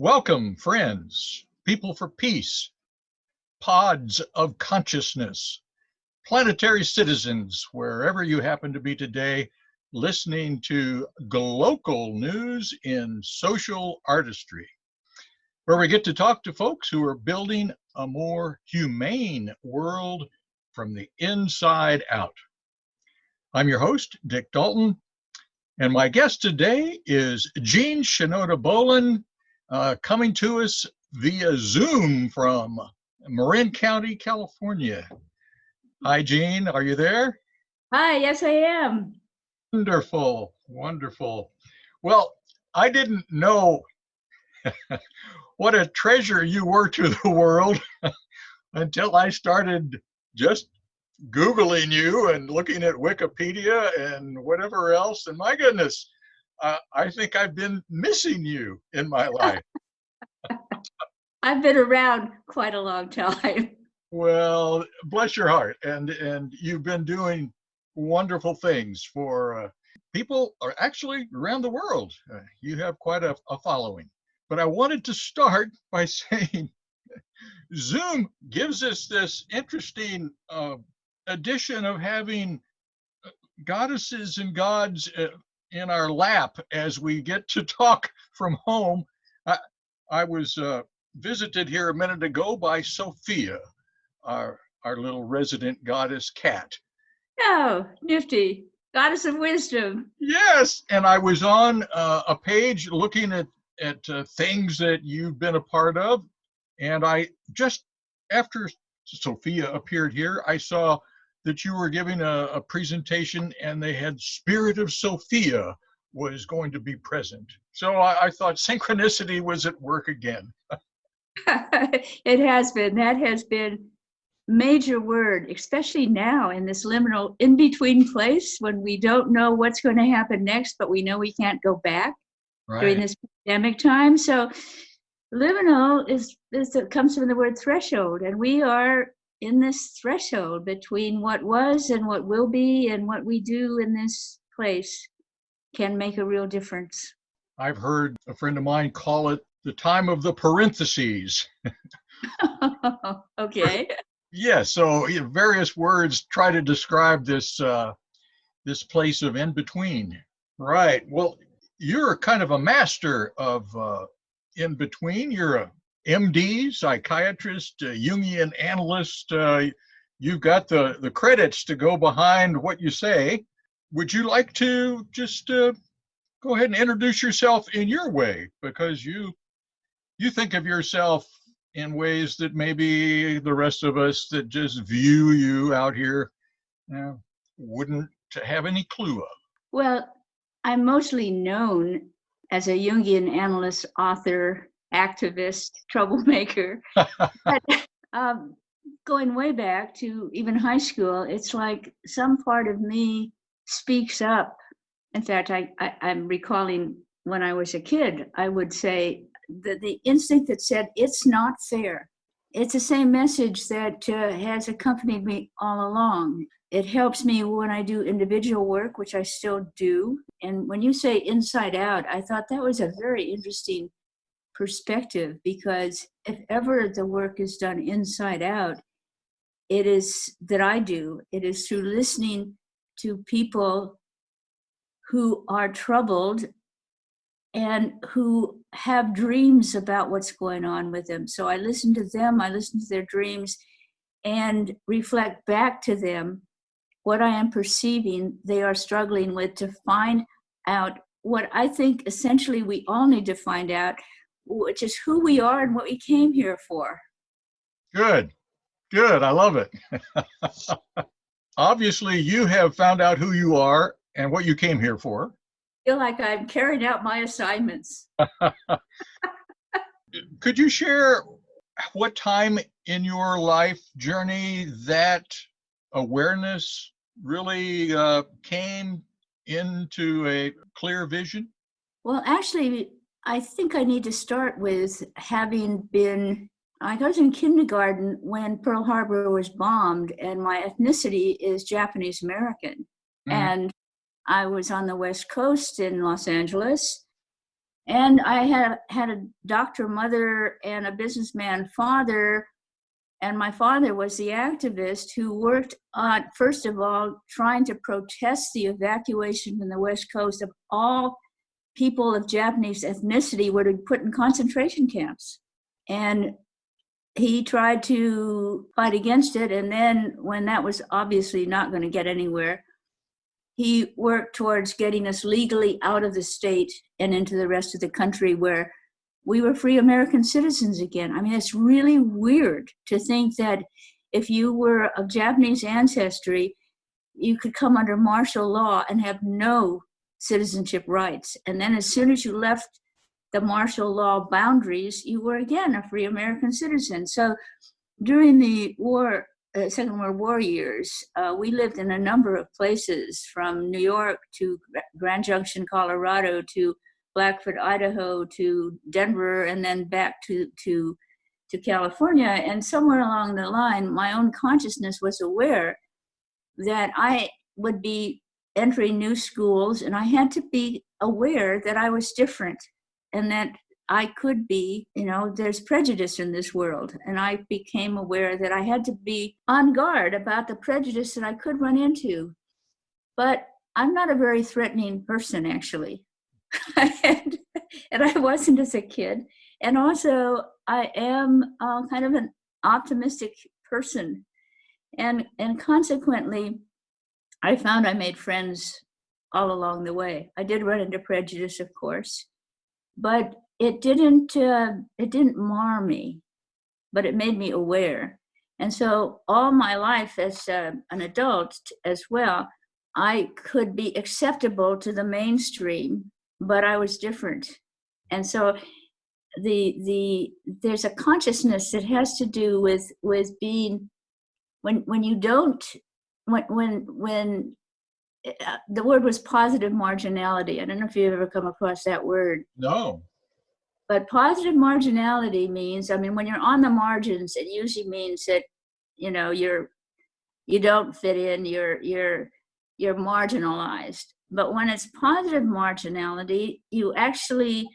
Welcome, friends, people for peace, pods of consciousness, planetary citizens, wherever you happen to be today, listening to Glocal news in Social Artistry, where we get to talk to folks who are building a more humane world from the inside out. I'm your host, Dick Dalton, and my guest today is Jean Shinoda Bolen, coming to us via Zoom from Marin County, California. Hi, Jean. Are you there? Hi, yes, I am. Wonderful, wonderful. Well, I didn't know what a treasure you were to the world until I started just Googling you and looking at Wikipedia and whatever else. And my goodness, I think I've been missing you in my life. I've been around quite a long time. Well, bless your heart. And you've been doing wonderful things for people are actually around the world. You have quite a following. But I wanted to start by saying Zoom gives us this interesting addition of having goddesses and gods in our lap as we get to talk from home. I was visited here a minute ago by Sophia, our little resident goddess cat. Oh, nifty. Goddess of wisdom. Yes, and I was on a page looking at things that you've been a part of, and I just, after Sophia appeared here, I saw that you were giving a presentation and they had Spirit of Sophia was going to be present. So I thought synchronicity was at work again. It has been. That has been major word, especially now in this liminal in-between place when we don't know what's going to happen next, but we know we can't go back during this pandemic time. So liminal it comes from the word threshold, and we are in this threshold between what was and what will be, and what we do in this place can make a real difference. I've heard a friend of mine call it the time of the parentheses. Okay. Yeah, so various words try to describe this this place of in between. Right. Well, you're kind of a master of in between. You're a MD, psychiatrist, Jungian analyst. You've got the credits to go behind what you say. Would you like to just go ahead and introduce yourself in your way, because you think of yourself in ways that maybe the rest of us that just view you out here wouldn't have any clue of? Well, I'm mostly known as a Jungian analyst, author, activist, troublemaker. But going way back to even high school, it's like some part of me speaks up. In fact, I'm recalling when I was a kid, I would say that the instinct that said, it's not fair. It's the same message that has accompanied me all along. It helps me when I do individual work, which I still do. And when you say inside out, I thought that was a very interesting perspective, because if ever the work is done inside out, it is that I do. It is through listening to people who are troubled and who have dreams about what's going on with them. So I listen to them, I listen to their dreams, and reflect back to them what I am perceiving they are struggling with, to find out what I think essentially we all need to find out, which is who we are and what we came here for. Good. I love it. Obviously, you have found out who you are and what you came here for. I feel like I'm carrying out my assignments. Could you share what time in your life journey that awareness really came into a clear vision? Well, actually, I think I need to start with having been, I was in kindergarten when Pearl Harbor was bombed, and my ethnicity is Japanese American. Mm-hmm. And I was on the West Coast in Los Angeles, And I had a doctor mother and a businessman father. And my father was the activist who worked on, first of all, trying to protest the evacuation from the West Coast of all people of Japanese ethnicity were to be put in concentration camps. And he tried to fight against it. And then when that was obviously not going to get anywhere, he worked towards getting us legally out of the state and into the rest of the country where we were free American citizens again. I mean, it's really weird to think that if you were of Japanese ancestry, you could come under martial law and have no citizenship rights. And then as soon as you left the martial law boundaries, you were again a free American citizen. So during the war, Second World War years, we lived in a number of places, from New York to Grand Junction, Colorado, to Blackfoot, Idaho, to Denver, and then back to California. And somewhere along the line, my own consciousness was aware that I would be entering new schools, and I had to be aware that I was different and that I could be, there's prejudice in this world. And I became aware that I had to be on guard about the prejudice that I could run into. But I'm not a very threatening person, actually. and I wasn't as a kid. And also, I am kind of an optimistic person. And consequently, I found I made friends all along the way. I did run into prejudice, of course, but it didn't mar me, but it made me aware. And so all my life as an adult as well, I could be acceptable to the mainstream, but I was different. And so there's a consciousness that has to do with being, when you don't, when the word was positive marginality. I don't know if you've ever come across that word. No. But positive marginality means, when you're on the margins, it usually means that, you don't fit in, you're marginalized. But when it's positive marginality, you actually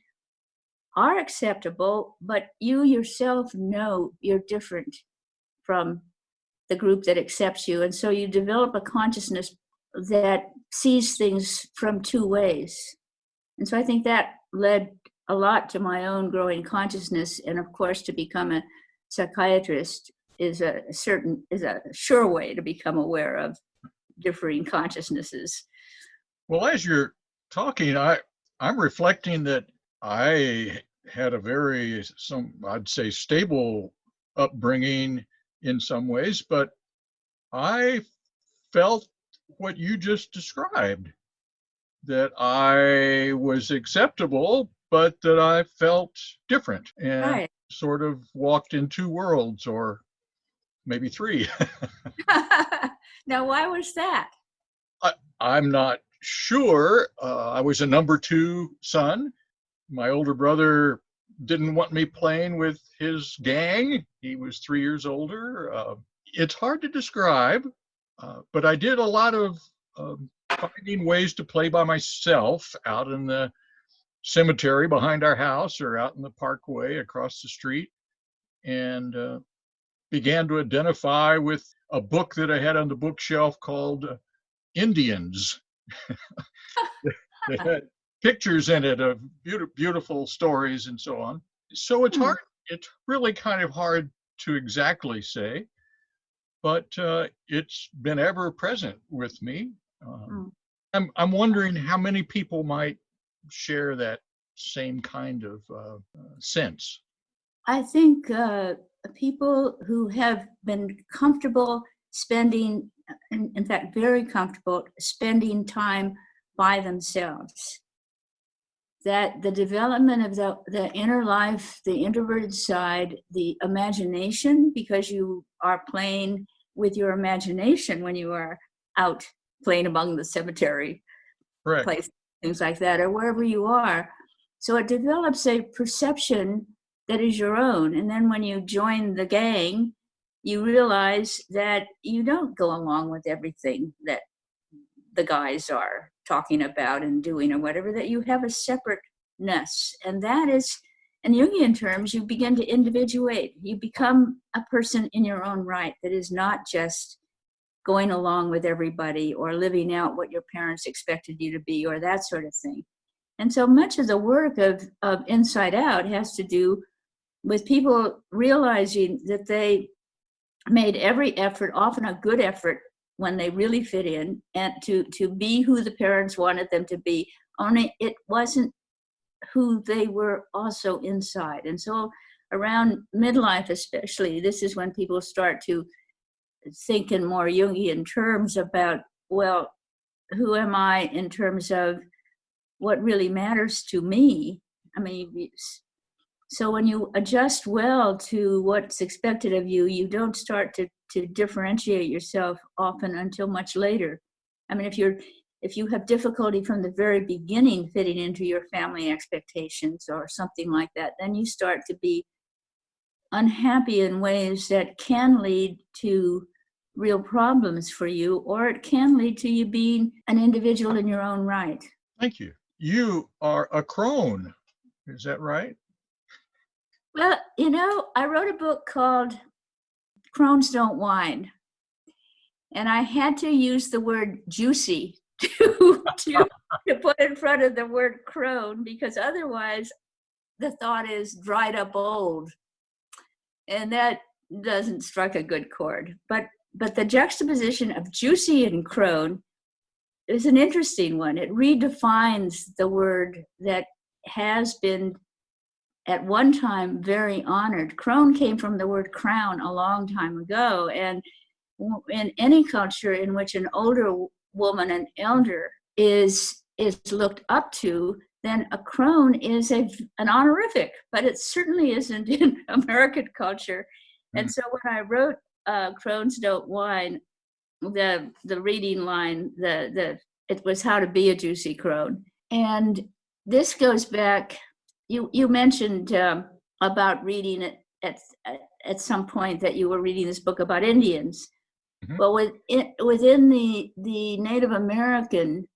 are acceptable, but you yourself know you're different from the group that accepts you. And so you develop a consciousness that sees things from two ways. And so I think that led a lot to my own growing consciousness. And of course, to become a psychiatrist is a sure way to become aware of differing consciousnesses. Well, as you're talking, I'm reflecting that I had a very, I'd say, stable upbringing in some ways, but I felt what you just described, that I was acceptable, but that I felt different and Right. sort of walked in two worlds, or maybe three. Now, why was that? I'm not sure. I was a number two son. My older brother didn't want me playing with his gang. He was 3 years older. It's hard to describe, but I did a lot of finding ways to play by myself out in the cemetery behind our house or out in the parkway across the street, and began to identify with a book that I had on the bookshelf called Indians. They had pictures in it of beautiful stories and so on. So it's hard. It's really kind of hard to exactly say, but it's been ever present with me. I'm wondering how many people might share that same kind of sense. I think people who have been comfortable spending, in fact, very comfortable spending time by themselves, that the development of the inner life, the introverted side, the imagination, because you are playing with your imagination when you are out playing among the cemetery place, things like that, or wherever you are. So it develops a perception that is your own. And then when you join the gang, you realize that you don't go along with everything that the guys are talking about and doing or whatever, that you have a separate And that is, in Jungian terms, you begin to individuate. You become a person in your own right that is not just going along with everybody or living out what your parents expected you to be or that sort of thing. And so much of the work of Inside Out has to do with people realizing that they made every effort, often a good effort, when they really fit in, and to be who the parents wanted them to be, only it wasn't who they were also inside. And so around midlife especially, this is when people start to think in more Jungian terms about, well, who am I in terms of what really matters to me? I mean, so when you adjust well to what's expected of you, you don't start to differentiate yourself often until much later. I mean, if you have difficulty from the very beginning fitting into your family expectations or something like that, then you start to be unhappy in ways that can lead to real problems for you, or it can lead to you being an individual in your own right. Thank you. You are a crone, is that right? Well, I wrote a book called Crones Don't Whine, and I had to use the word juicy to put in front of the word crone, because otherwise the thought is dried up old, and that doesn't strike a good chord. But the juxtaposition of juicy and crone is an interesting one. It redefines the word that has been at one time very honored. Crone came from the word crown a long time ago, and in any culture in which an older woman, an elder, is looked up to, then a crone is an honorific, but it certainly isn't in American culture. And so when I wrote Crones Don't Whine, the reading line, it was how to be a juicy crone. And this goes back, you mentioned about reading it at some point, that you were reading this book about Indians. Mm-hmm. Well, within the Native American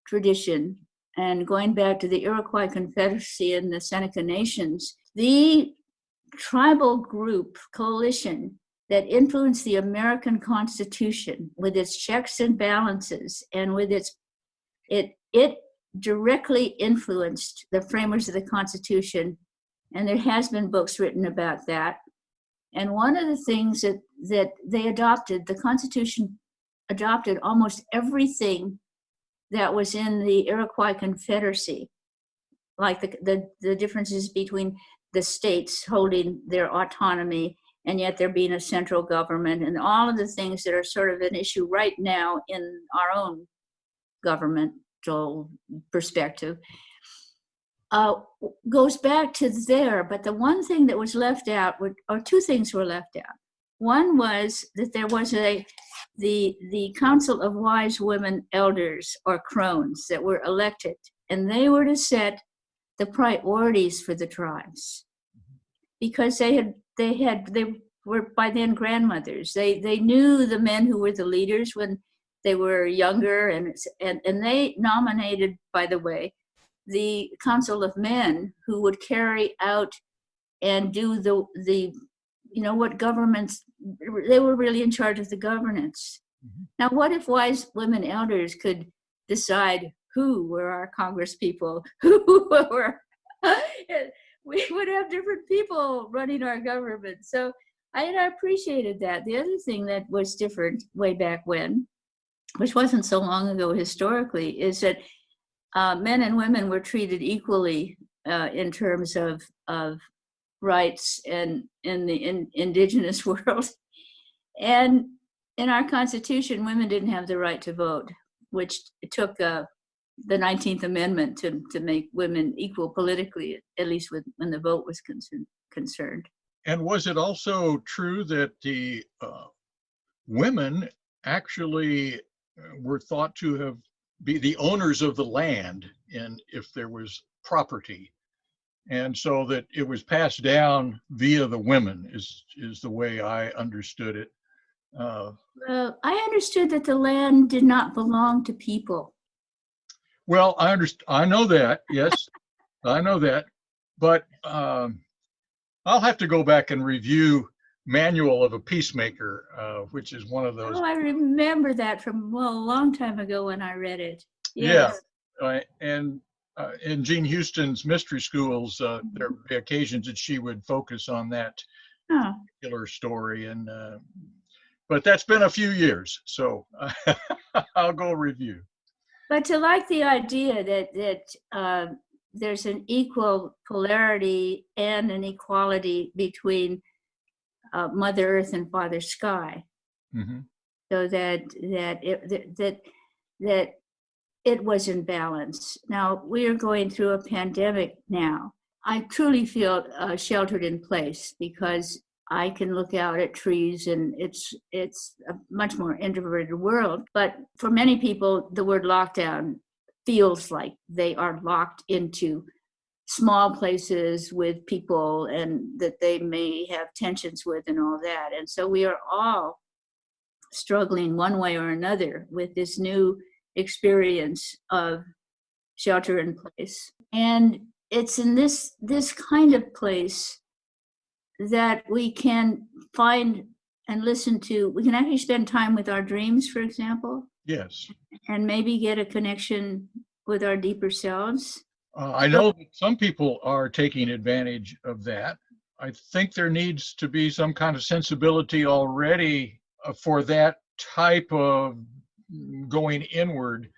tradition, and going back to the Iroquois Confederacy and the Seneca Nations, the tribal group coalition that influenced the American Constitution with its checks and balances, and with it directly influenced the framers of the Constitution, and there has been books written about that. And one of the things that they adopted, the Constitution adopted almost everything that was in the Iroquois Confederacy, like the differences between the states holding their autonomy and yet there being a central government, and all of the things that are sort of an issue right now in our own governmental perspective, goes back to there. But the one thing that was left out, or two things were left out. One was that there was the Council of Wise Women Elders, or crones, that were elected, and they were to set the priorities for the tribes, because they were by then grandmothers. They knew the men who were the leaders when they were younger, and they nominated, by the way, the Council of Men, who would carry out and do the what governments, they were really in charge of the governance. Mm-hmm. Now, what if wise women elders could decide who were our Congress people, who were, we would have different people running our government. So I appreciated that. The other thing that was different way back when, which wasn't so long ago historically, is that men and women were treated equally in terms of rights and in the indigenous world. And in our Constitution, women didn't have the right to vote, which it took the 19th Amendment to make women equal politically, at least when the vote was concerned. And was it also true that the women actually were thought to be the owners of the land, and if there was property, and so that it was passed down via the women is the way I understood it? I understood that the land did not belong to people. Well, I know that, yes. I know that, but I'll have to go back and review Manual of a Peacemaker, which is one of those. Oh, I remember that from, well, a long time ago when I read it. Yeah, Yes. and in Jean Houston's mystery schools, there would be occasions that she would focus on that Oh, particular story, and but that's been a few years, so I'll go review. but to like the idea that there's an equal polarity and an equality between Mother Earth and Father Sky, Hmm. so that it was in balance. Now we are going through a pandemic now. I truly feel sheltered in place because I can look out at trees and it's a much more introverted world. But for many people, the word lockdown feels like they are locked into small places with people and that they may have tensions with and all that. And so we are all struggling one way or another with this new experience of shelter in place. And it's in this kind of place that we can find and listen to. We can actually spend time with our dreams, for example, Yes. and maybe get a connection with our deeper selves. I know that some people are taking advantage of that. I think there needs to be some kind of sensibility already for that type of going inward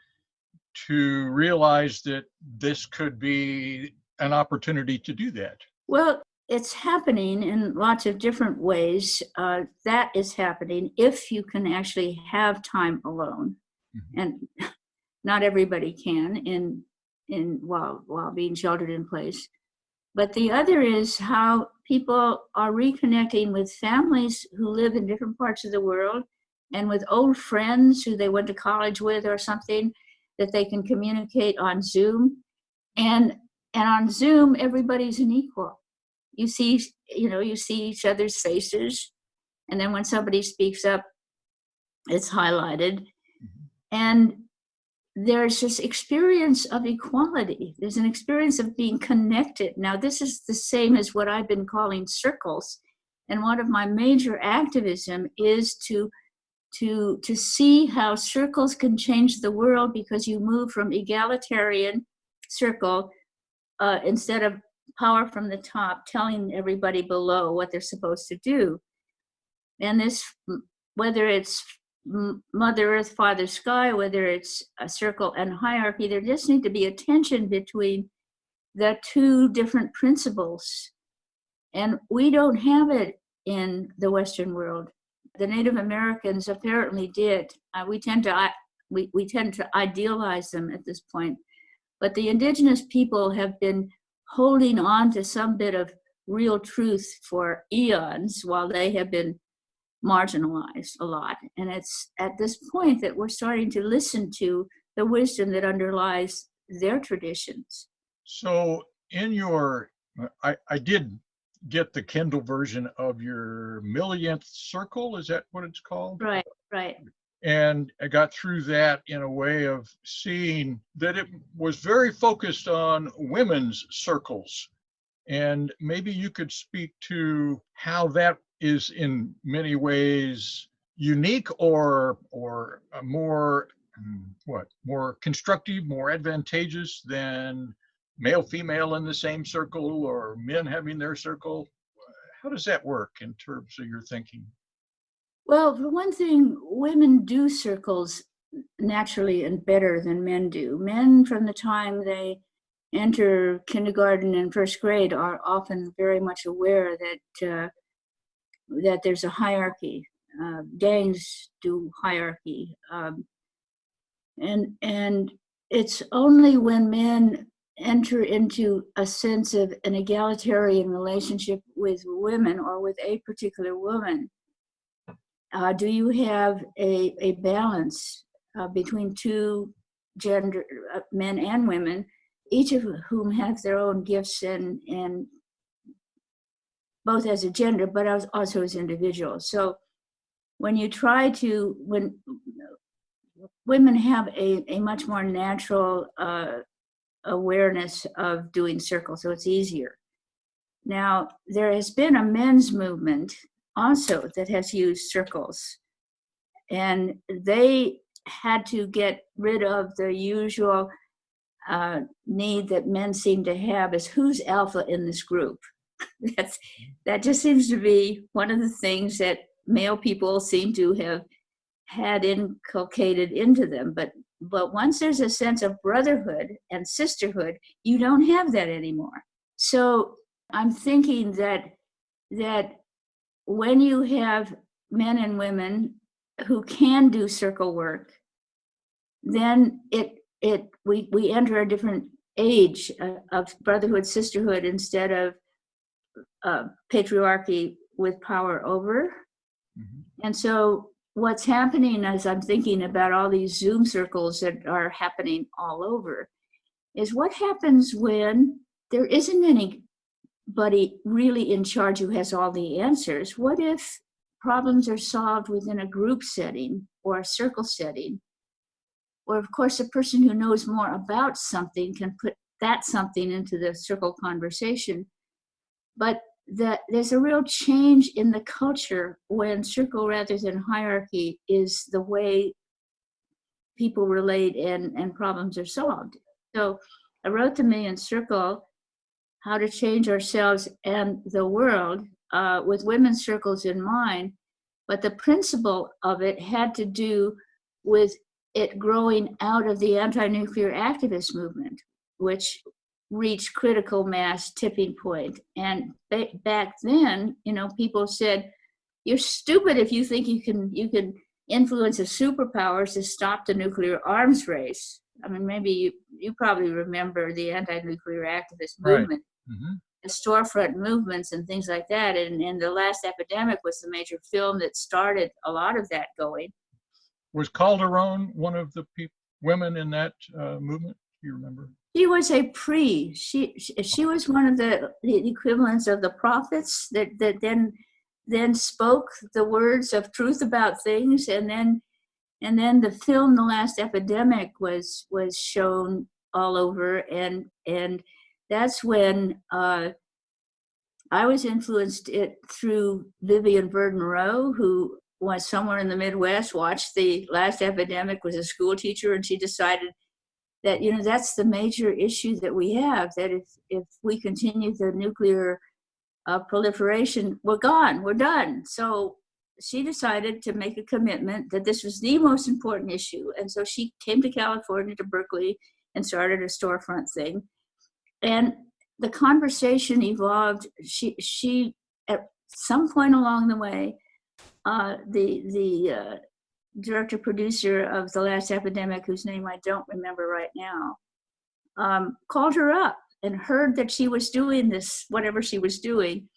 to realize that this could be an opportunity to do that. Well, it's happening in lots of different ways. That is happening if you can actually have time alone, Mhm. and not everybody can while being sheltered in place. But the other is how people are reconnecting with families who live in different parts of the world and with old friends who they went to college with or something that they can communicate on Zoom. And on Zoom, everybody's an equal. You see, you see each other's faces. And then when somebody speaks up, it's highlighted. And there's this experience of equality. There's an experience of being connected. Now, this is the same as what I've been calling circles. And one of my major activism is to see how circles can change the world, because you move from egalitarian circle instead of power from the top telling everybody below what they're supposed to do. And this, whether it's Mother Earth, Father Sky, whether it's a circle and hierarchy, there just need to be a tension between the two different principles. And we don't have it in the Western world. The Native Americans apparently did. We tend to idealize them at this point. But the indigenous people have been holding on to some bit of real truth for eons while they have been marginalized a lot. And it's at this point that we're starting to listen to the wisdom that underlies their traditions. So in your, I did get the Kindle version of your millionth circle. Is that what it's called? Right, right. And I got through that in a way of seeing that it was very focused on women's circles. And maybe you could speak to how that is in many ways unique or more more constructive, more advantageous than male female in the same circle or men having their circle. How does that work in terms of your thinking? Well, for one thing, women do circles naturally and better than men do. Men, from the time they enter kindergarten and first grade, are often very much aware that there's a hierarchy. Gangs do hierarchy, and it's only when men enter into a sense of an egalitarian relationship with women or with a particular woman do you have a balance between two gender, men and women, each of whom have their own gifts and both as a gender, but also as individuals. So when women have a much more natural awareness of doing circles, so it's easier. Now, there has been a men's movement also that has used circles, and they had to get rid of the usual need that men seem to have is who's alpha in this group. That just seems to be one of the things that male people seem to have had inculcated into them. But once there's a sense of brotherhood and sisterhood, you don't have that anymore. So I'm thinking that when you have men and women who can do circle work, then we enter a different age of brotherhood, sisterhood, instead of patriarchy with power over. Mm-hmm. And so what's happening as I'm thinking about all these Zoom circles that are happening all over is what happens when there isn't anybody really in charge who has all the answers. What if problems are solved within a group setting or a circle setting? Or of course, a person who knows more about something can put that something into the circle conversation. But there's a real change in the culture when circle rather than hierarchy is the way people relate and problems are solved. So I wrote The Million Circle, How to Change Ourselves and the World, with women's circles in mind. But the principle of it had to do with it growing out of the anti-nuclear activist movement, which reached critical mass tipping point. And back then, people said, "You're stupid if you think you can influence the superpowers to stop the nuclear arms race." I mean, maybe you probably remember the anti-nuclear activist movement, right. Mm-hmm. The storefront movements and things like that. And The Last Epidemic was the major film that started a lot of that going. Was Calderon one of the women in that movement? Do you remember? She was a she was one of the equivalents of the prophets that then spoke the words of truth about things, and then the film The Last Epidemic was shown all over, and that's when I was influenced through Vivian Burden Rowe, who was somewhere in the Midwest, watched The Last Epidemic, was a school teacher, and she decided that, that's the major issue that we have, that if we continue the nuclear proliferation, we're gone, we're done. So she decided to make a commitment that this was the most important issue. And so she came to California, to Berkeley, and started a storefront thing. And the conversation evolved. She at some point along the way, the director producer of The Last Epidemic, whose name I don't remember right now, called her up and heard that she was doing this, whatever she was doing,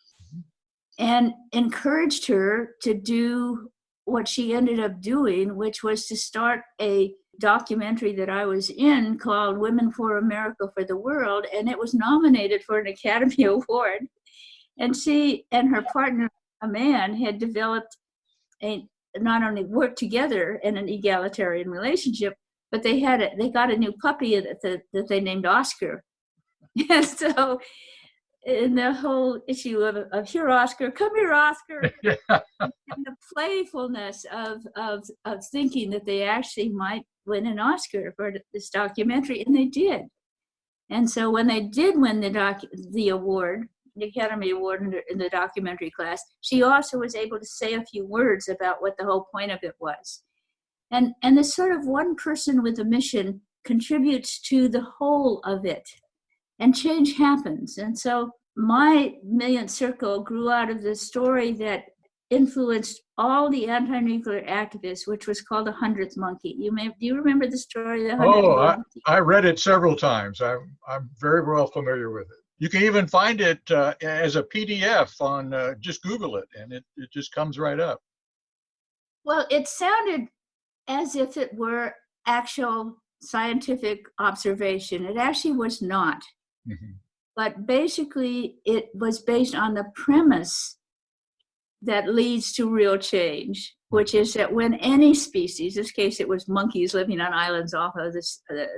and encouraged her to do what she ended up doing, which was to start a documentary that I was in called Women for America for the World, and it was nominated for an Academy Award. And she and her partner, a man, had developed not only worked together in an egalitarian relationship, but they got a new puppy that they named Oscar. And so in the whole issue of here, Oscar, come here, Oscar, yeah. And the playfulness of thinking that they actually might win an Oscar for this documentary, and they did. And so when they did win the award, the Academy Award in the documentary class, she also was able to say a few words about what the whole point of it was. And this sort of one person with a mission contributes to the whole of it, and change happens. And so my Millionth Circle grew out of the story that influenced all the anti-nuclear activists, which was called The 100th Monkey. Do you remember the story of the 100th Monkey? I read it several times. I'm very well familiar with it. You can even find it as a PDF on, just Google it, and it just comes right up. Well, it sounded as if it were actual scientific observation. It actually was not. Mm-hmm. But basically, it was based on the premise that leads to real change, which is that when any species, in this case it was monkeys living on islands off of the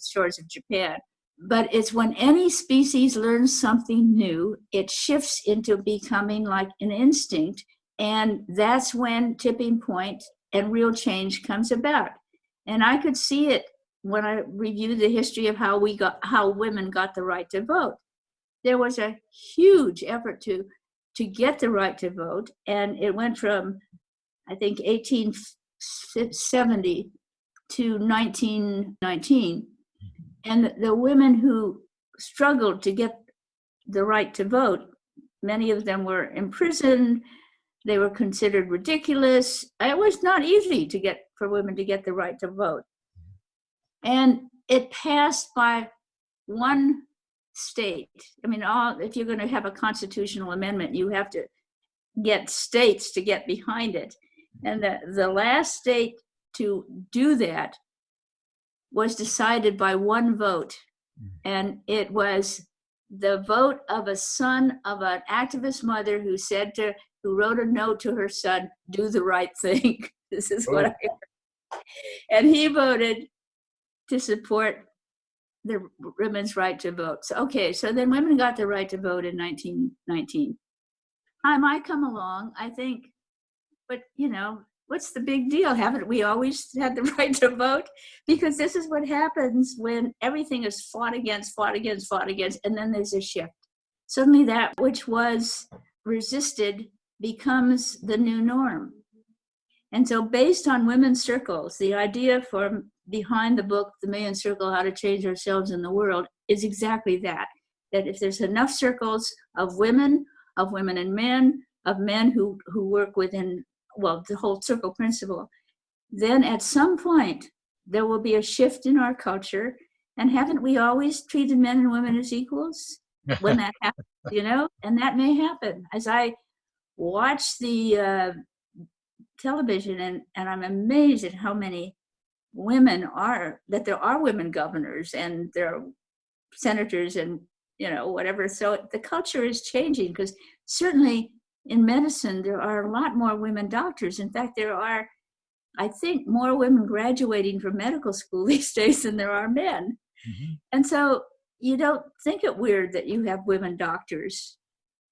shores of Japan, But it's when any species learns something new, it shifts into becoming like an instinct. And that's when tipping point and real change comes about. And I could see it when I reviewed the history of how women got the right to vote. There was a huge effort to get the right to vote. And it went from, I think, 1870 to 1919. And the women who struggled to get the right to vote, many of them were imprisoned. They were considered ridiculous. It was not easy for women to get the right to vote. And it passed by one state. I mean, if you're going to have a constitutional amendment, you have to get states to get behind it. And the last state to do that was decided by one vote. And it was the vote of a son of an activist mother who wrote a note to her son, "Do the right thing." This is what I heard. And he voted to support the women's right to vote. So then women got the right to vote in 1919. I might come along, I think, but what's the big deal? Haven't we always had the right to vote? Because this is what happens when everything is fought against, and then there's a shift. Suddenly that which was resisted becomes the new norm. And so based on women's circles, the idea behind the book, The Million Circle, How to Change Ourselves in the World, is exactly that if there's enough circles of women and men, of men who work within, the whole circle principle, then at some point there will be a shift in our culture. And haven't we always treated men and women as equals when that happens, And that may happen. As I watch the television, and I'm amazed at how many that there are women governors and there are senators and whatever. So the culture is changing, because certainly in medicine there are a lot more women doctors. In fact, there are, I think, more women graduating from medical school these days than there are men. Mm-hmm. And so you don't think it weird that you have women doctors.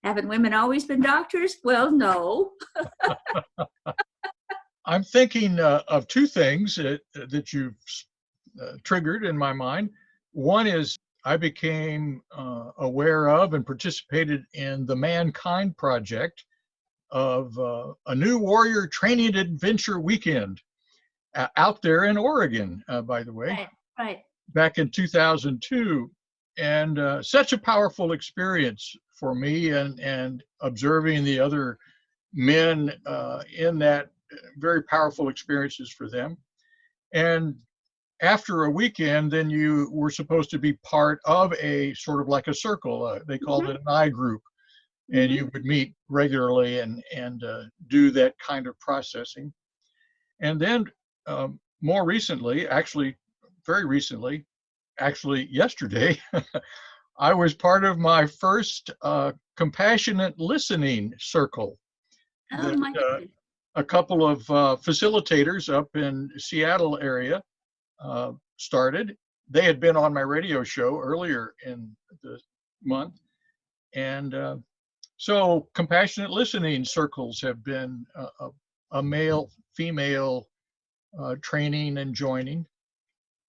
Haven't women always been doctors? Well, no. I'm thinking of two things that you've triggered in my mind. One is I became aware of and participated in the Mankind Project of a new warrior training adventure weekend out there in Oregon, by the way, right. Back in 2002. And such a powerful experience for me, and observing the other men in that, very powerful experiences for them. And after a weekend, then you were supposed to be part of a sort of like a circle. They called it an I group. And you would meet regularly and do that kind of processing. And then more recently, very recently, yesterday, I was part of my first compassionate listening circle. Oh, my goodness. A couple of facilitators up in Seattle area started. They had been on my radio show earlier in the month. And so compassionate listening circles have been a male-female training and joining.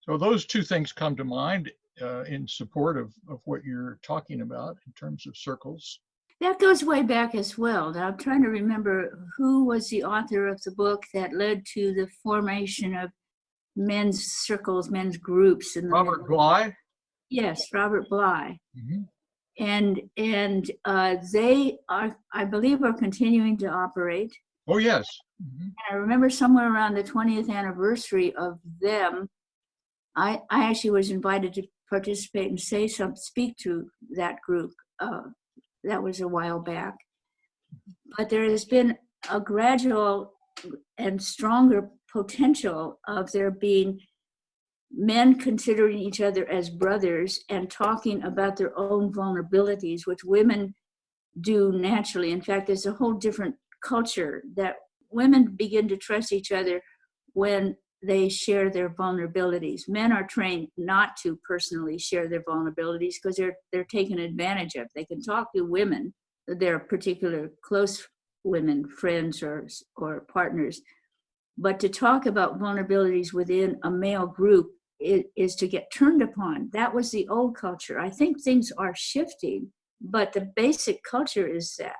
So those two things come to mind in support of what you're talking about in terms of circles. That goes way back as well. Now, I'm trying to remember who was the author of the book that led to the formation of men's circles, men's groups. Robert Bly? Yes, Robert Bly. Mm-hmm. And they are, I believe, are continuing to operate. Oh, yes. Mm-hmm. I remember somewhere around the 20th anniversary of them, I actually was invited to participate and speak to that group. That was a while back. But there has been a gradual and stronger potential of there being men considering each other as brothers and talking about their own vulnerabilities, which women do naturally. In fact, there's a whole different culture that women begin to trust each other when they share their vulnerabilities. Men are trained not to personally share their vulnerabilities because they're taken advantage of. They can talk to women, their particular close women, friends or partners, but to talk about vulnerabilities within a male group is to get turned upon. That was the old culture. I think things are shifting, but the basic culture is that,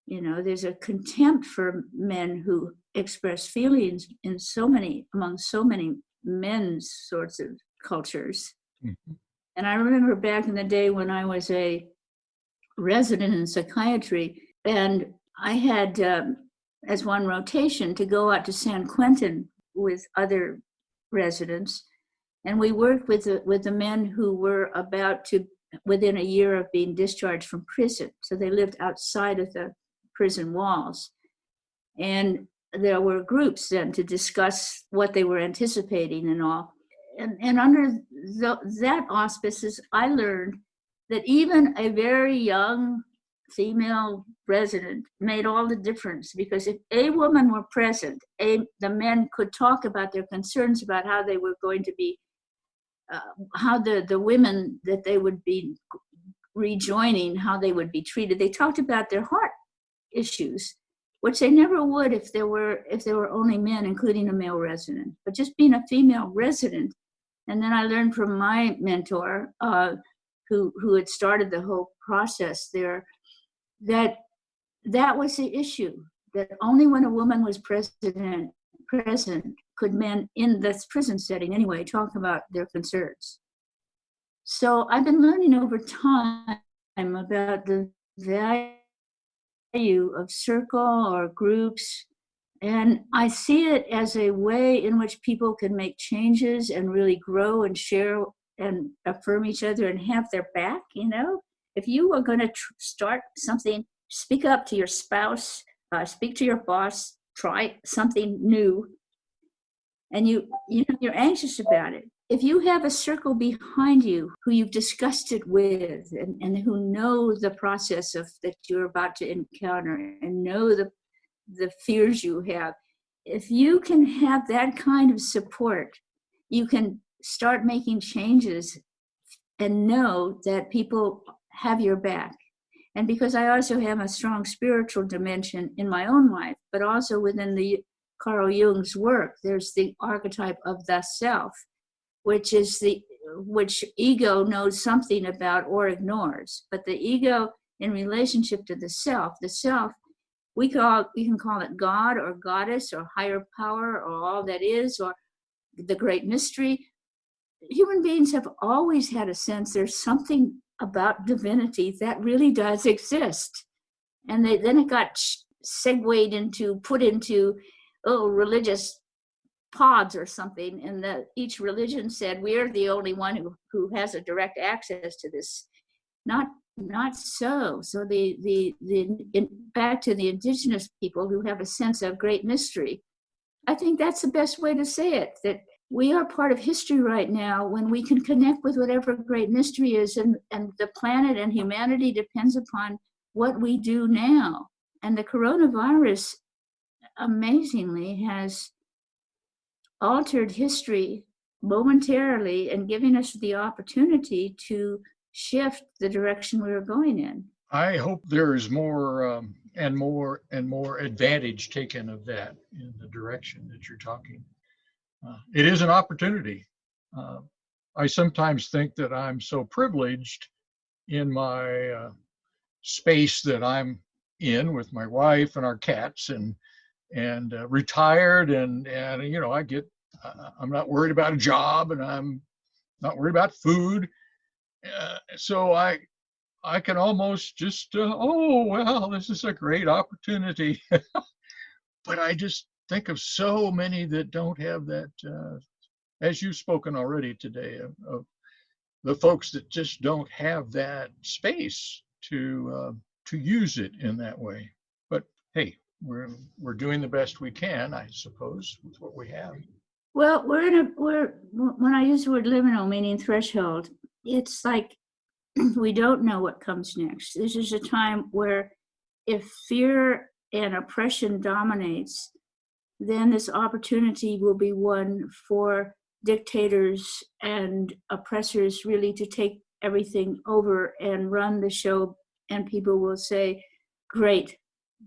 there's a contempt for men who express feelings among so many men's sorts of cultures. Mhm. And I remember back in the day when I was a resident in psychiatry, and I had, as one rotation, to go out to San Quentin with other residents. And we worked with the men who were about to, within a year of being discharged from prison. So they lived outside of the prison walls. And there were groups then to discuss what they were anticipating and all. And under that auspices, I learned that even a very young female resident made all the difference, because if a woman were present, the men could talk about their concerns about how they were going to be, how the women that they would be rejoining, how they would be treated. They talked about their heart issues, which they never would if there were only men, including a male resident. But just being a female resident, and then I learned from my mentor, who had started the whole process there, that was the issue. That only when a woman was present could men, in this prison setting anyway, talk about their concerns. So I've been learning over time about the value of circle or groups, and I see it as a way in which people can make changes and really grow and share and affirm each other and have their back. If you were going to start something, speak up to your spouse, speak to your boss, try something new, and you're anxious about it. If you have a circle behind you who you've discussed it with and who know the process that you're about to encounter and know the fears you have, if you can have that kind of support, you can start making changes and know that people have your back. And because I also have a strong spiritual dimension in my own life, but also within the Carl Jung's work, there's the archetype of the self, which ego knows something about or ignores. But the ego in relationship to the self, you can call it God or goddess or higher power or all that is, or the great mystery. Human beings have always had a sense there's something about divinity that really does exist. And then it got put into religious pods or something, and that each religion said we're the only one who has a direct access to this. Not so. So back to the indigenous people who have a sense of great mystery. I think that's the best way to say it, that we are part of history right now when we can connect with whatever great mystery is, and the planet and humanity depends upon what we do now. And the coronavirus, amazingly, has altered history momentarily and giving us the opportunity to shift the direction we were going in. I hope there is more and more advantage taken of that in the direction that you're talking. It is an opportunity. I sometimes think that I'm so privileged in my space that I'm in with my wife and our cats, and retired, and I'm not worried about a job, and I'm not worried about food. So I can almost just, this is a great opportunity. But I just think of so many that don't have that, as you've spoken already today, of the folks that just don't have that space to use it in that way. But hey, we're doing the best we can, I suppose, with what we have. Well, when I use the word liminal, meaning threshold, it's like we don't know what comes next. This is a time where if fear and oppression dominates, then this opportunity will be one for dictators and oppressors really to take everything over and run the show, and people will say, great,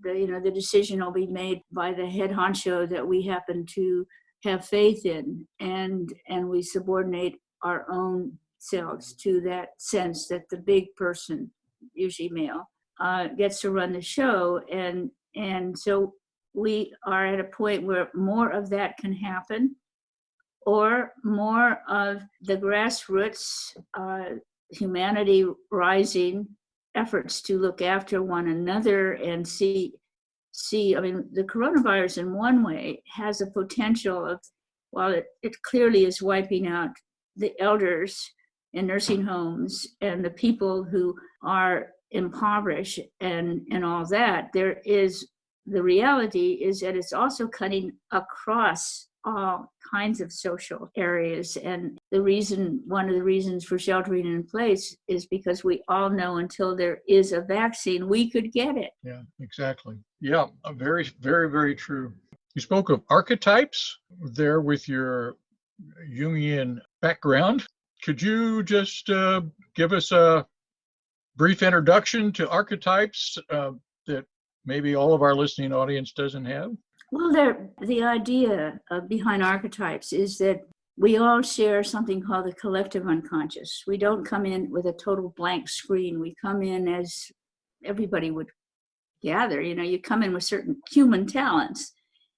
the decision will be made by the head honcho that we happen to have faith in, and we subordinate our own selves to that sense that the big person, usually male, gets to run the show. And so we are at a point where more of that can happen, or more of the grassroots humanity rising efforts to look after one another and see, I mean, the coronavirus in one way has a potential of, while it clearly is wiping out the elders in nursing homes and the people who are impoverished and all that, there is, the reality is that it's also cutting across all kinds of social areas. And one of the reasons for sheltering in place is because we all know until there is a vaccine, we could get it. Yeah, exactly. Yeah, very, very, very true. You spoke of archetypes there with your Jungian background. Could you just give us a brief introduction to archetypes that maybe all of our listening audience doesn't have? Well, the idea behind archetypes is that we all share something called the collective unconscious. We don't come in with a total blank screen. We come in as everybody would gather. You come in with certain human talents.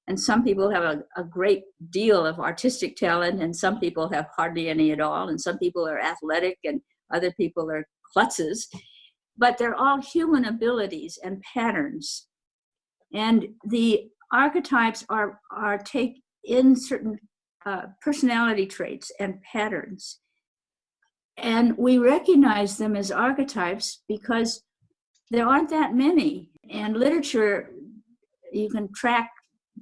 And some people have a great deal of artistic talent, and some people have hardly any at all. And some people are athletic, and other people are klutzes. But they're all human abilities and patterns. And the archetypes are take in certain personality traits and patterns. And we recognize them as archetypes because there aren't that many. And literature, you can track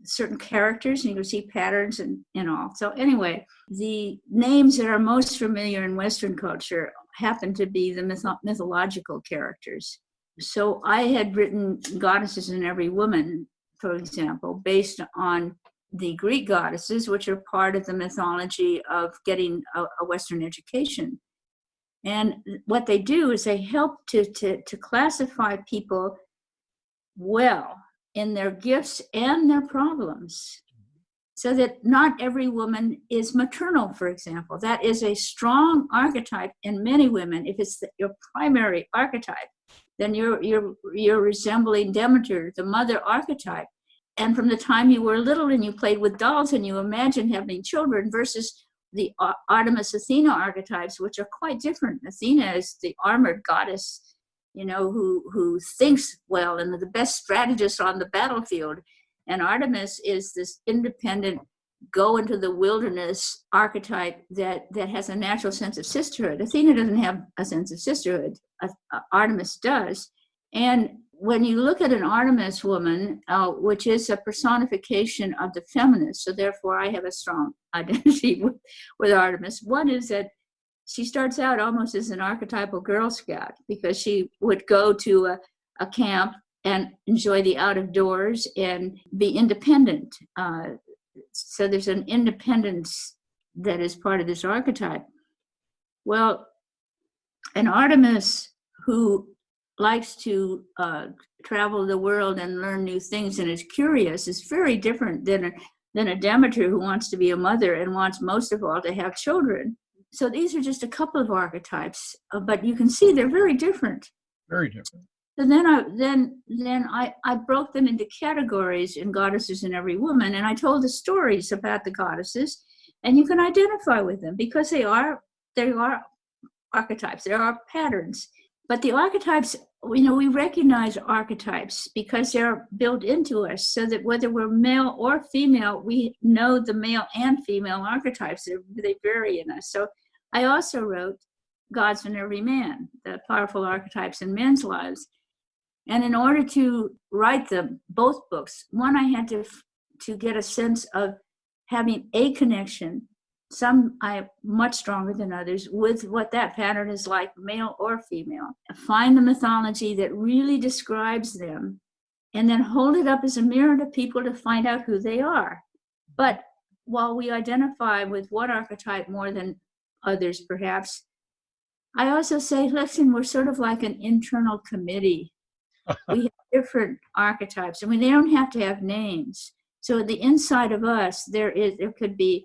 certain characters and you can see patterns and all. So anyway, the names that are most familiar in Western culture happen to be the mythological characters. So I had written Goddesses in Every Woman, for example, based on the Greek goddesses, which are part of the mythology of getting a Western education. And what they do is they help to classify people well in their gifts and their problems, so that not every woman is maternal, for example. That is a strong archetype in many women. If it's your primary archetype, then you're resembling Demeter, the mother archetype. And from the time you were little and you played with dolls and you imagined having children, versus the Artemis Athena archetypes, which are quite different. Athena is the armored goddess, who thinks well and the best strategist on the battlefield. And Artemis is this independent, go into the wilderness archetype that has a natural sense of sisterhood. Athena doesn't have a sense of sisterhood. Artemis does. And when you look at an Artemis woman, which is a personification of the feminist, so therefore I have a strong identity with Artemis. One is that she starts out almost as an archetypal Girl Scout, because she would go to a camp and enjoy the out of doors and be independent. So there's an independence that is part of this archetype. Well, an Artemis who likes to travel the world and learn new things and is curious is very different than a Demeter who wants to be a mother and wants most of all to have children. So these are just a couple of archetypes, but you can see they're very different. Very different. And then I broke them into categories in Goddesses in Every Woman, and I told the stories about the goddesses, and you can identify with them because they are archetypes, there are patterns. But the archetypes, we recognize archetypes because they're built into us, so that whether we're male or female, we know the male and female archetypes. They vary in us. So I also wrote Gods in Every Man, the powerful archetypes in men's lives. And in order to write them, both books, one, I had to get a sense of having a connection. Some I much stronger than others with what that pattern is like, male or female. Find the mythology that really describes them and then hold it up as a mirror to people to find out who they are. But while we identify with one archetype more than others, perhaps, I also say, listen, we're sort of like an internal committee. We have different archetypes. I mean, they don't have to have names. So the inside of us, there could be,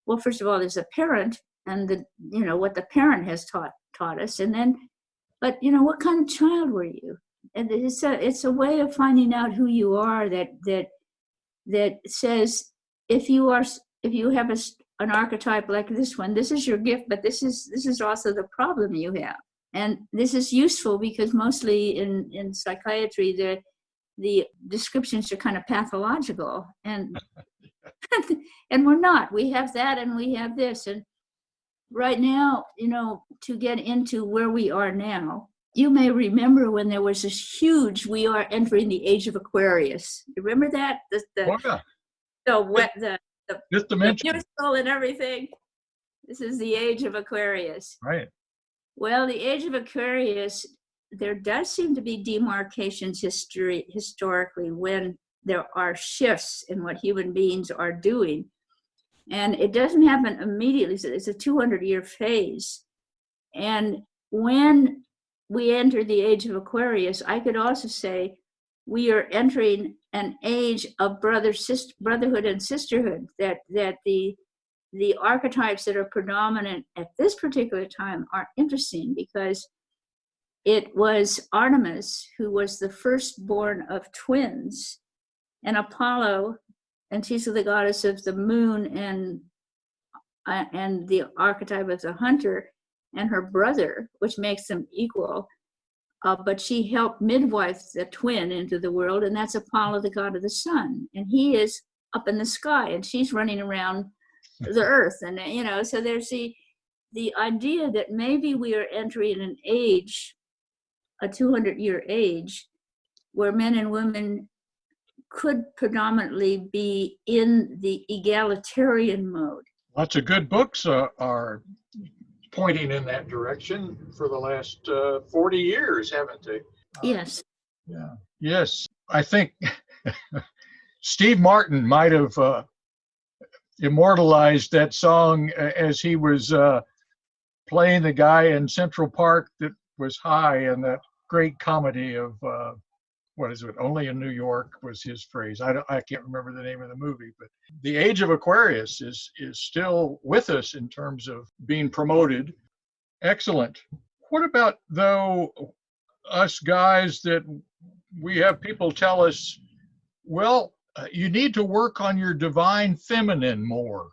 well, first of all, there's a parent and what the parent has taught us. And then, but what kind of child were you? And it's a way of finding out who you are that says, if you have an archetype like this one, this is your gift, but this is also the problem you have. And this is useful because mostly in psychiatry, the descriptions are kind of pathological, and and we're not. We have that and we have this. And right now, to get into where we are now, you may remember when there was this huge, we are entering the age of Aquarius. You remember that? The musical and everything. This is the age of Aquarius. Right. Well, the age of Aquarius, there does seem to be demarcations historically when there are shifts in what human beings are doing. And it doesn't happen immediately. So it's a 200-year phase. And when we enter the age of Aquarius, I could also say we are entering an age of brotherhood and sisterhood, that the archetypes that are predominant at this particular time are interesting because it was Artemis who was the firstborn of twins, and Apollo, and she's the goddess of the moon and the archetype of the hunter, and her brother, which makes them equal. But she helped midwife the twin into the world, and that's Apollo, the god of the sun. And he is up in the sky, and she's running around the earth. And, so there's the idea that maybe we are entering an age, a 200-year age, where men and women could predominantly be in the egalitarian mode. Lots of good books are pointing in that direction for the last 40 years, haven't they? Yes. Yeah. Yes. I think Steve Martin might have immortalized that song as he was playing the guy in Central Park that was high in that great comedy of what is it? Only in New York was his phrase. I can't remember the name of the movie, but the age of Aquarius is still with us in terms of being promoted. Excellent. What about, though, us guys that we have people tell us, well, you need to work on your divine feminine more,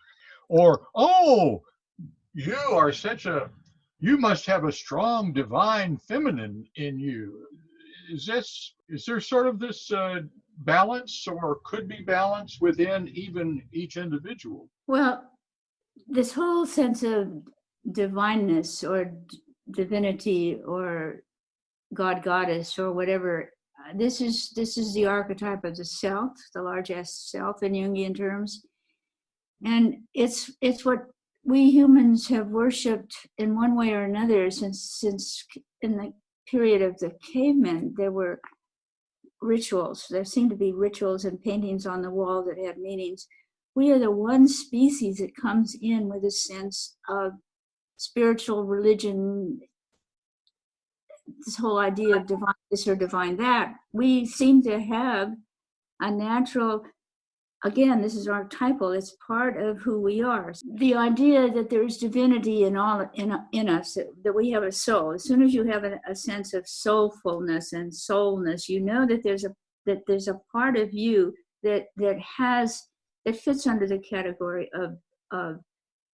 or, oh, you must have a strong divine feminine in you. Is there sort of this balance, or could be balance within even each individual? Well, this whole sense of divineness or divinity or God, goddess, or whatever, this is the archetype of the self, the large S self in Jungian terms. And it's what we humans have worshipped in one way or another since in the period of the cavemen. There were rituals. There seemed to be rituals and paintings on the wall that had meanings. We are the one species that comes in with a sense of spiritual religion, this whole idea of divine this or divine that. We seem to have a natural, again, this is archetypal, it's part of who we are. The idea that there is divinity in us, that we have a soul. As soon as you have a sense of soulfulness and soulness, you know that there's a part of you that fits under the category of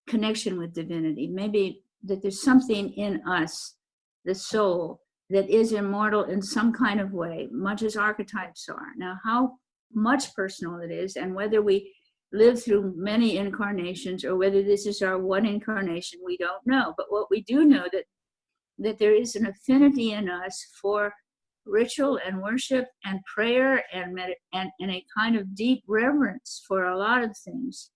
connection with divinity. Maybe that there's something in us, the soul, that is immortal in some kind of way, much as archetypes are. Now, how much personal it is, and whether we live through many incarnations or whether this is our one incarnation, we don't know. But what we do know that there is an affinity in us for ritual and worship and prayer and a kind of deep reverence for a lot of things.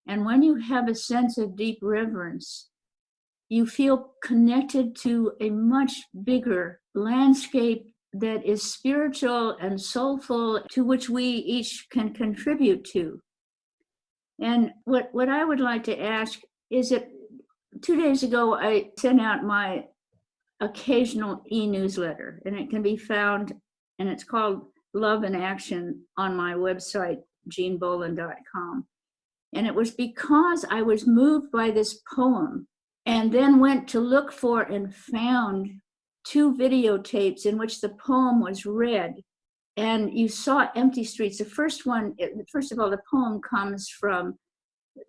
And when you have a sense of deep reverence, you feel connected to a much bigger landscape that is spiritual and soulful, to which we each can contribute to. And what I would like to ask is that 2 days ago, I sent out my occasional e-newsletter, and it can be found, and it's called Love in Action, on my website, jeanbolen.com. And it was because I was moved by this poem, and then went to look for and found 2 videotapes in which the poem was read. And you saw empty streets. The first one, first of all, the poem comes from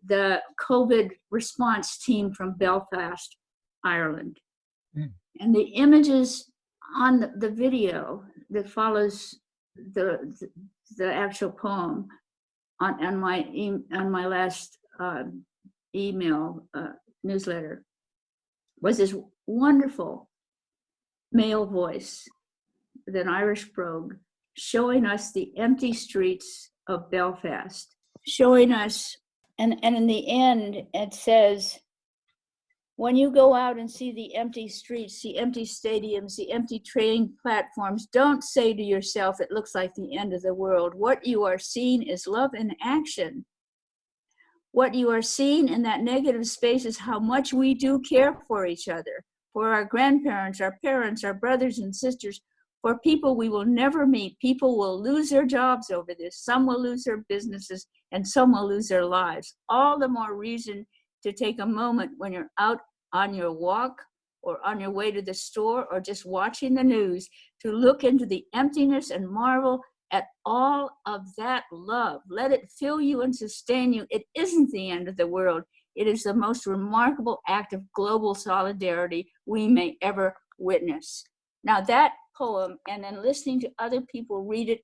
the COVID response team from Belfast, Ireland. Mm. And the images on the video that follows the actual poem on my last email newsletter was this wonderful male voice with an Irish brogue showing us the empty streets of Belfast, showing us, and in the end it says, when you go out and see the empty streets, the empty stadiums, the empty train platforms, don't say to yourself, it looks like the end of the world. What you are seeing is love in action. What you are seeing in that negative space is how much we do care for each other, for our grandparents, our parents, our brothers and sisters, for people we will never meet. People will lose their jobs over this. Some will lose their businesses, and some will lose their lives. All the more reason to take a moment when you're out on your walk or on your way to the store or just watching the news to look into the emptiness and marvel at all of that love. Let it fill you and sustain you. It isn't the end of the world. It is the most remarkable act of global solidarity we may ever witness. Now that poem, and then listening to other people read it,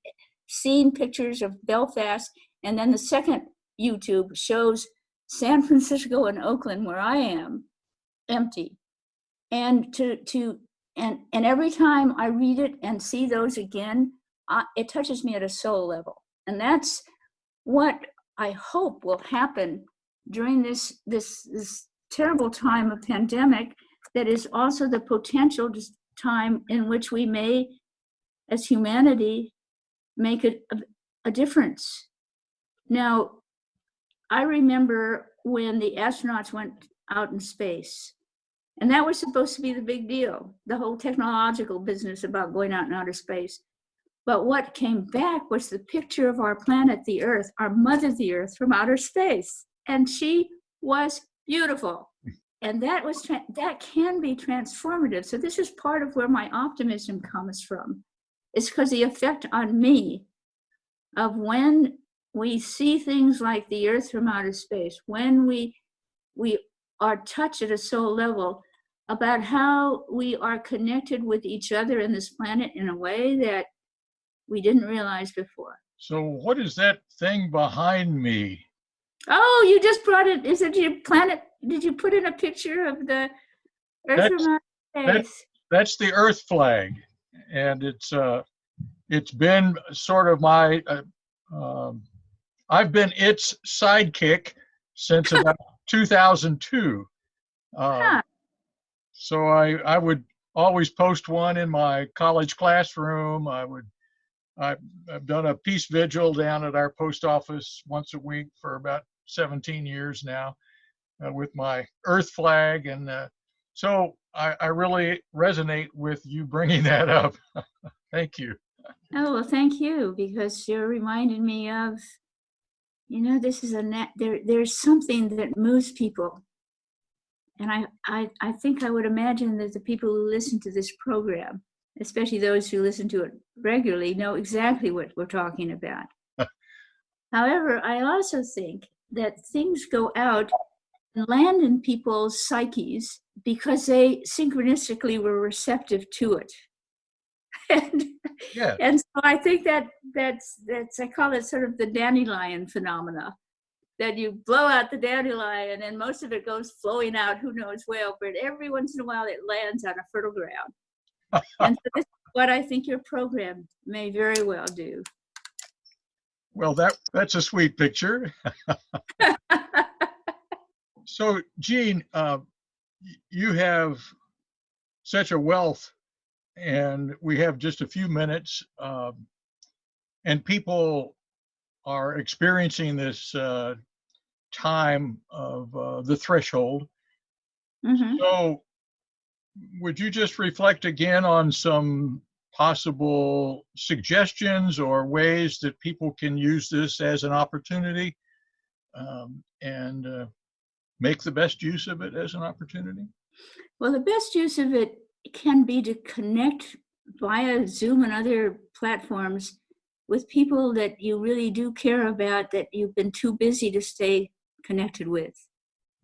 seeing pictures of Belfast, and then the second YouTube shows San Francisco and Oakland, where I am, empty. And and every time I read it and see those again, it touches me at a soul level. And that's what I hope will happen during this terrible time of pandemic, that is also the potential time in which we may, as humanity, make a difference. Now, I remember when the astronauts went out in space, and that was supposed to be the big deal, the whole technological business about going out in outer space. But what came back was the picture of our planet, the Earth, our mother, the Earth, from outer space. And she was beautiful. And that can be transformative. So this is part of where my optimism comes from. It's because the effect on me of when we see things like the Earth from outer space, when we are touched at a soul level about how we are connected with each other in this planet in a way that we didn't realize before. So what is that thing behind me? Oh, you just brought it. Is it your planet? Did you put in a picture of the Earth from outer space? That's the Earth flag. And it's been sort of my, I've been its sidekick since about 2002. So I would always post one in my college classroom. I've done a peace vigil down at our post office once a week for about 17 years now with my Earth flag. And so I really resonate with you bringing that up. Thank you. Oh, well, thank you, because you're reminding me of, this is there's something that moves people. And I think I would imagine that the people who listen to this program, especially those who listen to it regularly, know exactly what we're talking about. However, I also think that things go out and land in people's psyches because they synchronistically were receptive to it. And so I think that's I call it sort of the dandelion phenomena, that you blow out the dandelion and most of it goes flowing out, who knows where, but every once in a while it lands on a fertile ground. And so this is what I think your program may very well do. Well, that's a sweet picture. So, Jean, you have such a wealth and we have just a few minutes, and people are experiencing this time of the threshold. Mm-hmm. So would you just reflect again on some possible suggestions or ways that people can use this as an opportunity, and make the best use of it as an opportunity? Well, the best use of it can be to connect via Zoom and other platforms with people that you really do care about, that you've been too busy to stay connected with.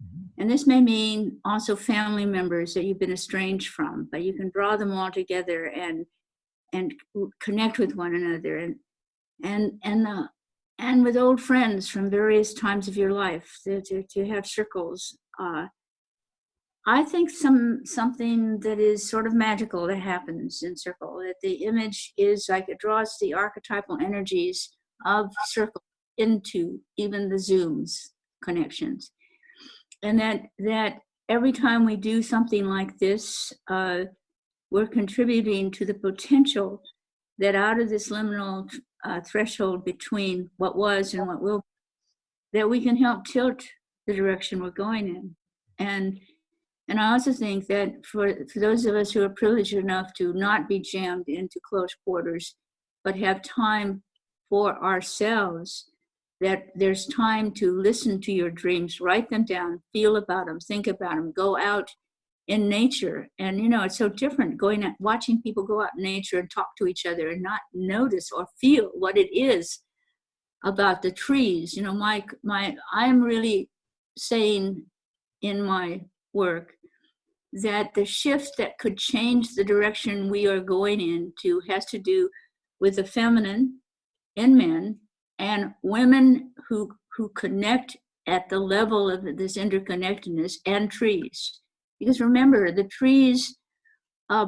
Mhm. And this may mean also family members that you've been estranged from, but you can draw them all together and connect with one another, and with old friends from various times of your life, to have circles. I think something that is sort of magical that happens in circle, that the image is like it draws the archetypal energies of circle into even the Zoom's connections. And that every time we do something like this, we're contributing to the potential that out of this liminal threshold between what was and what will, that we can help tilt the direction we're going in. And I also think that for those of us who are privileged enough to not be jammed into close quarters, but have time for ourselves, that there's time to listen to your dreams, write them down, feel about them, think about them, go out in nature. And, it's so different going out, watching people go out in nature and talk to each other and not notice or feel what it is about the trees. I'm really saying in my work that the shift that could change the direction we are going into has to do with the feminine in men and women who connect at the level of this interconnectedness, and trees. Because remember, the trees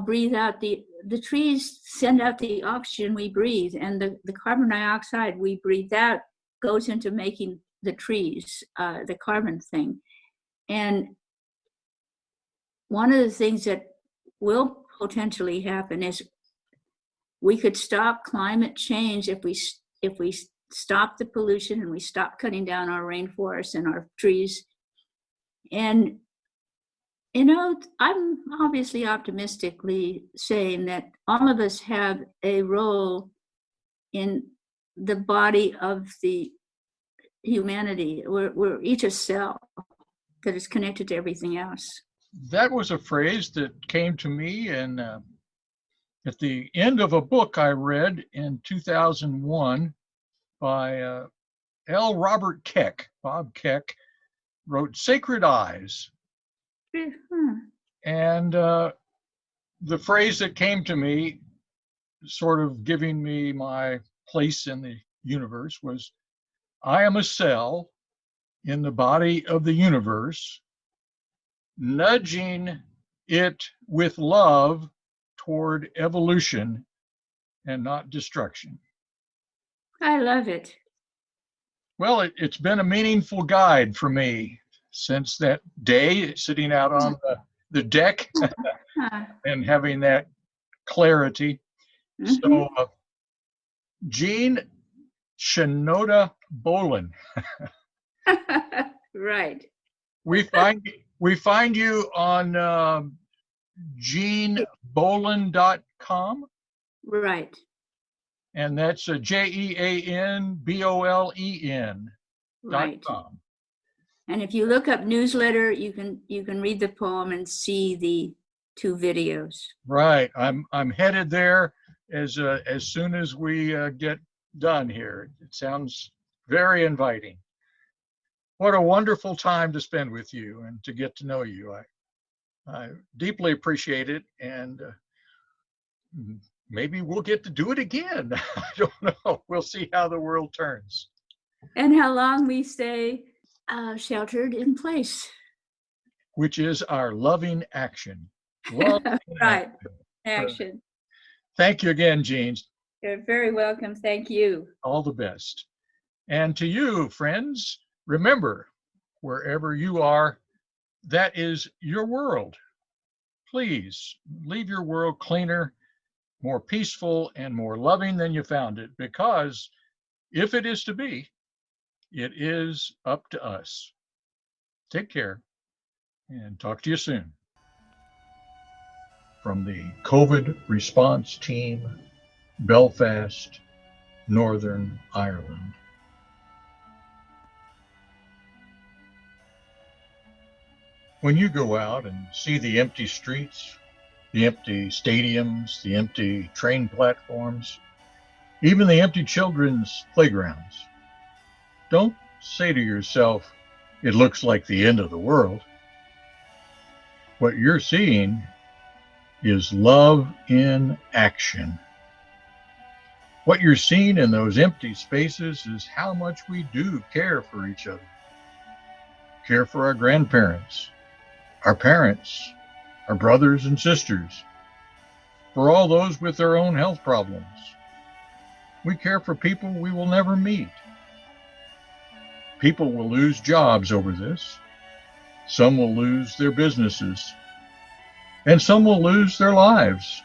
breathe out the trees send out the oxygen we breathe, and the carbon dioxide we breathe out goes into making the trees, the carbon thing. And one of the things that will potentially happen is we could stop climate change if we stop the pollution and we stop cutting down our rainforests and our trees. And I'm obviously optimistically saying that all of us have a role in the body of the humanity. We're each a cell that is connected to everything else. That was a phrase that came to me, and at the end of a book I read in 2001 by L. Robert Keck. Bob Keck wrote Sacred Eyes. And the phrase that came to me, sort of giving me my place in the universe, was, I am a cell in the body of the universe, nudging it with love toward evolution and not destruction. I love it. Well, it's been a meaningful guide for me since that day, sitting out on the deck and having that clarity. Mm-hmm. So, Jean Shinoda Bolen. Right. We find you on jeanbolen.com. Right. And that's JeanBolen.com. Right. And if you look up newsletter, you can read the poem and see the 2 videos. Right. I'm headed there as soon as we get done here. It sounds very inviting. What a wonderful time to spend with you and to get to know you. I deeply appreciate it, and maybe we'll get to do it again. I don't know. We'll see how the world turns. And how long we stay sheltered in place. Which is our loving action. Loving right. Action. Thank you again, Jean. You're very welcome. Thank you. All the best. And to you, friends, remember, wherever you are, that is your world. Please leave your world cleaner more peaceful, and more loving than you found it, because if it is to be, it is up to us. Take care and talk to you soon. From the COVID response team, Belfast, Northern Ireland. When you go out and see the empty streets, the empty stadiums, the empty train platforms, even the empty children's playgrounds, don't say to yourself, it looks like the end of the world. What you're seeing is love in action. What you're seeing in those empty spaces is how much we do care for each other. Care for our grandparents, our parents, our brothers and sisters, for all those with their own health problems. We care for people we will never meet. People will lose jobs over this. Some will lose their businesses. And some will lose their lives.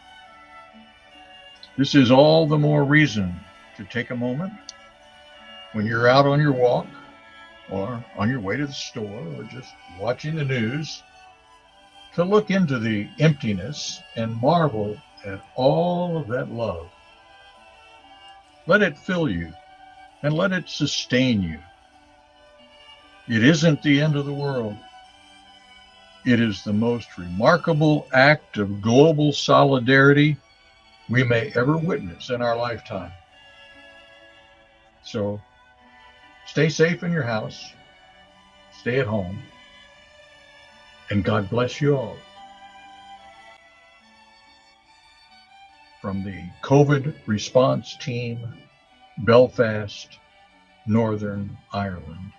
This is all the more reason to take a moment when you're out on your walk or on your way to the store or just watching the news to look into the emptiness and marvel at all of that love. Let it fill you and let it sustain you. It isn't the end of the world. It is the most remarkable act of global solidarity we may ever witness in our lifetime. So stay safe in your house, stay at home, and God bless you all. From the COVID response team, Belfast, Northern Ireland.